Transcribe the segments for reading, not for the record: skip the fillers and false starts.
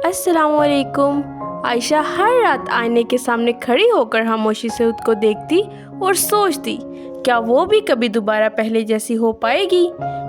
अस्सलाम वालेकुम। आयशा हर रात आईने के सामने खड़ी होकर खामोशी से खुद को देखती और सोचती, क्या वो भी कभी दोबारा पहले जैसी हो पाएगी।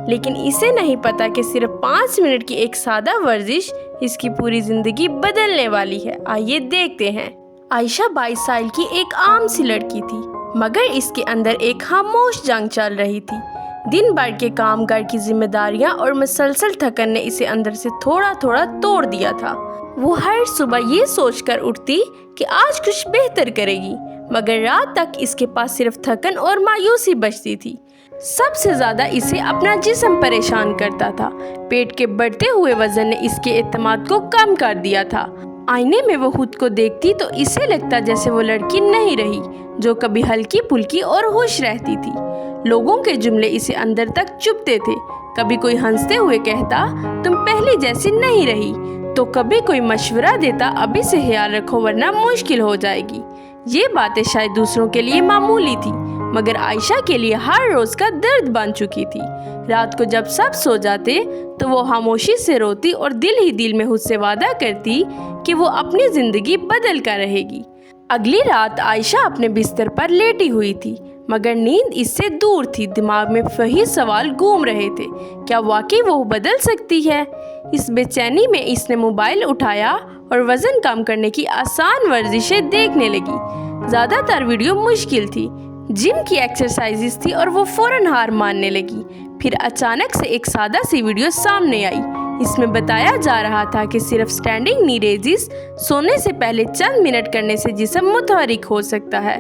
लेकिन इसे नहीं पता कि सिर्फ 5 मिनट की एक सादा वर्जिश इसकी पूरी जिंदगी बदलने वाली है। आइए देखते हैं। आयशा 22 साल की एक आम सी लड़की थी, मगर इसके अंदर एक खामोश जंग चल रही थी। दिन भर के काम, घर की जिम्मेदारियां और मुसलसल थकन ने इसे अंदर से थोड़ा थोड़ा तोड़ दिया था। वो हर सुबह ये सोचकर उठती कि आज कुछ बेहतर करेगी, मगर रात तक इसके पास सिर्फ थकन और मायूसी बचती थी। सबसे ज्यादा इसे अपना जिस्म परेशान करता था। पेट के बढ़ते हुए वजन ने इसके एतमाद को कम कर दिया था। आईने में वो खुद को देखती तो इसे लगता जैसे वो लड़की नहीं रही जो कभी हल्की फुल्की और खुश रहती थी। लोगों के जुमले इसे अंदर तक चुभते थे। कभी कोई हंसते हुए कहता, तुम पहले जैसी नहीं रही, तो कभी कोई मशवरा देता, अभी से ख्याल रखो वरना मुश्किल हो जाएगी। ये बातें शायद दूसरों के लिए मामूली थी, मगर आयशा के लिए हर रोज का दर्द बन चुकी थी। रात को जब सब सो जाते तो वो खामोशी से रोती और दिल ही दिल में खुद से वादा करती कि वो अपनी जिंदगी बदल कर रहेगी। अगली रात आयशा अपने बिस्तर पर लेटी हुई थी, मगर नींद इससे दूर थी। दिमाग में वही सवाल घूम रहे थे, क्या वाकई वो बदल सकती है। इस बेचैनी में इसने मोबाइल उठाया और वजन कम करने की आसान वर्जिशें देखने लगी। ज़्यादातर वीडियो मुश्किल थी, जिम की एक्सरसाइजेस थी और वो फौरन हार मानने लगी। फिर अचानक से एक सादा सी वीडियो सामने आई। इसमें बताया जा रहा था कि सिर्फ स्टैंडिंग नी रेजिस सोने से पहले चंद मिनट करने से जिस्म मुतहरिक हो सकता है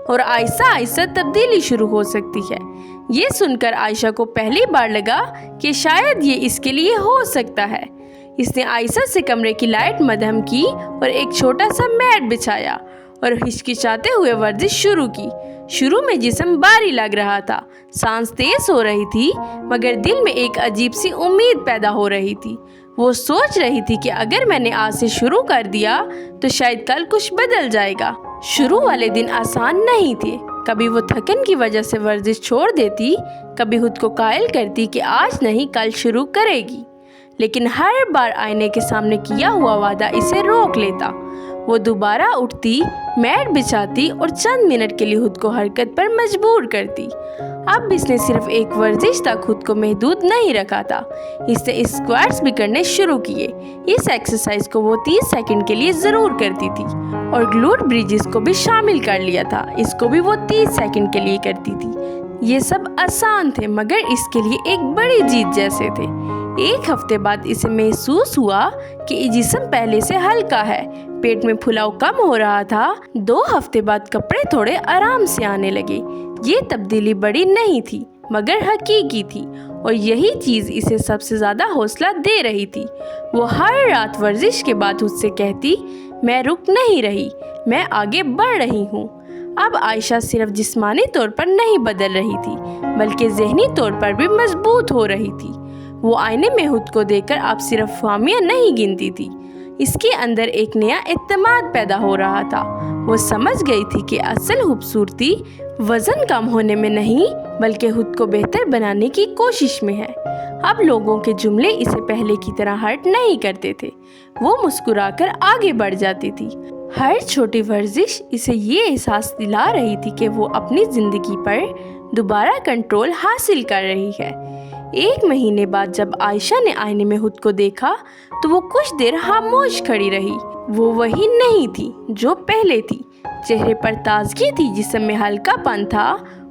और आहिस्ता आहिस्ता तब्दीली शुरू हो सकती है। ये सुनकर आयशा को पहली बार लगा कि शायद ये इसके लिए हो सकता है। इसने आयशा से कमरे की लाइट मद्धम की और एक छोटा सा मैट बिछाया और हिचकिचाते हुए वर्जिश शुरू की। शुरू में जिस्म भारी लग रहा था, सांस तेज हो रही थी, मगर दिल में एक अजीब सी उम्मीद पैदा हो रही थी। वो सोच रही थी कि अगर मैंने आज से शुरू कर दिया तो शायद कल कुछ बदल जाएगा। शुरू वाले दिन आसान नहीं थे। कभी वो थकन की वजह से वर्जिश छोड़ देती, कभी खुद को कायल करती कि आज नहीं कल शुरू करेगी। लेकिन हर बार आईने के सामने किया हुआ वादा इसे रोक लेता। वो दोबारा उठती, मैट बिछाती और चंद मिनट के लिए खुद को हरकत पर मजबूर करती। अब इसने सिर्फ एक वर्जिश तक खुद को महदूद नहीं रखा था, इसने स्क्वाट्स भी करने शुरू किए। इस एक्सरसाइज को वो 30 सेकंड के लिए ज़रूर करती थी और ग्लूट ब्रिजेस को भी शामिल कर लिया था, इसको भी वो 30 सेकंड के लिए करती थी। ये सब आसान थे, मगर इसके लिए एक बड़ी जीत जैसे थे। एक हफ्ते बाद इसे महसूस हुआ कि जिस्म पहले से हल्का है, पेट में फुलाव कम हो रहा था। 2 हफ्ते बाद कपड़े थोड़े आराम से आने लगे। ये तब्दीली बड़ी नहीं थी, मगर हकीकी थी और यही चीज़ इसे सबसे ज़्यादा हौसला दे रही थी। वो हर रात वर्जिश के बाद उससे कहती, मैं रुक नहीं रही, मैं आगे बढ़ रही हूँ। अब आयशा सिर्फ जिस्मानी तौर पर नहीं बदल रही थी, बल्कि ज़हनी तौर पर भी मजबूत हो रही थी। वो आईने में खुद को देखकर अब सिर्फ खामियां नहीं गिनती थी, इसके अंदर एक नया एतमाद पैदा हो रहा था। वो समझ गई थी कि असल खूबसूरती वजन कम होने में नहीं, बल्कि खुद को बेहतर बनाने की कोशिश में है। अब लोगों के जुमले इसे पहले की तरह हर्ट नहीं करते थे। वो मुस्कुराकर आगे बढ़ जाती थी। हर छोटी वर्जिश इसे ये एहसास दिला रही थी कि वो अपनी जिंदगी पर दोबारा कंट्रोल हासिल कर रही है। 1 महीने बाद जब आयशा ने आईने में खुद को देखा तो वो कुछ देर खामोश खड़ी रही। वो वही नहीं थी जो पहले थी। चेहरे पर ताजगी थी, जिस्म में हल्कापन था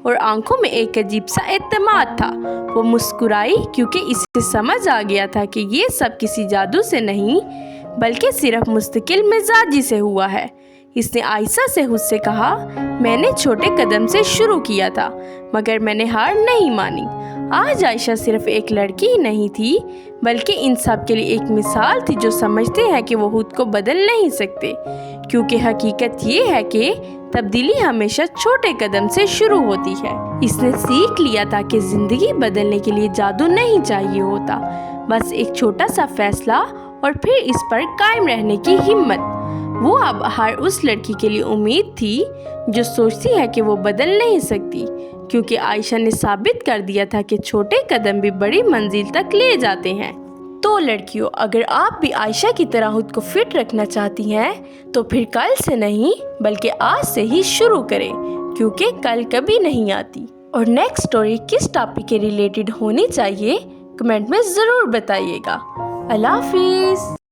और आंखों में एक अजीब सा एतमाद था। वो मुस्कुराई क्योंकि इसे समझ आ गया था कि ये सब किसी जादू से नहीं, बल्कि सिर्फ मुस्तकिल मिजाजी से हुआ है। इसने आयशा से खुद से कहा, मैंने छोटे कदम से शुरू किया था, मगर मैंने हार नहीं मानी। आज आयशा सिर्फ एक लड़की ही नहीं थी, बल्कि इन सब के लिए एक मिसाल थी जो समझते हैं कि वो खुद को बदल नहीं सकते, क्योंकि हकीकत ये है कि तब्दीली हमेशा छोटे कदम से शुरू होती है। इसने सीख लिया था कि जिंदगी बदलने के लिए जादू नहीं चाहिए होता, बस एक छोटा सा फैसला और फिर इस पर कायम रहने की हिम्मत। वो अब हर उस लड़की के लिए उम्मीद थी जो सोचती है कि वो बदल नहीं सकती, क्योंकि आयशा ने साबित कर दिया था कि छोटे कदम भी बड़ी मंजिल तक ले जाते हैं। تو لڑکیوں، اگر آپ بھی عائشہ کی طرح خود کو فٹ رکھنا چاہتی ہیں تو پھر کل سے نہیں بلکہ آج سے ہی شروع کریں، کیونکہ کل کبھی نہیں آتی۔ اور نیکسٹ سٹوری کس ٹاپک کے ریلیٹڈ ہونی چاہیے کمنٹ میں ضرور بتائیے گا۔ اللہ حافظ۔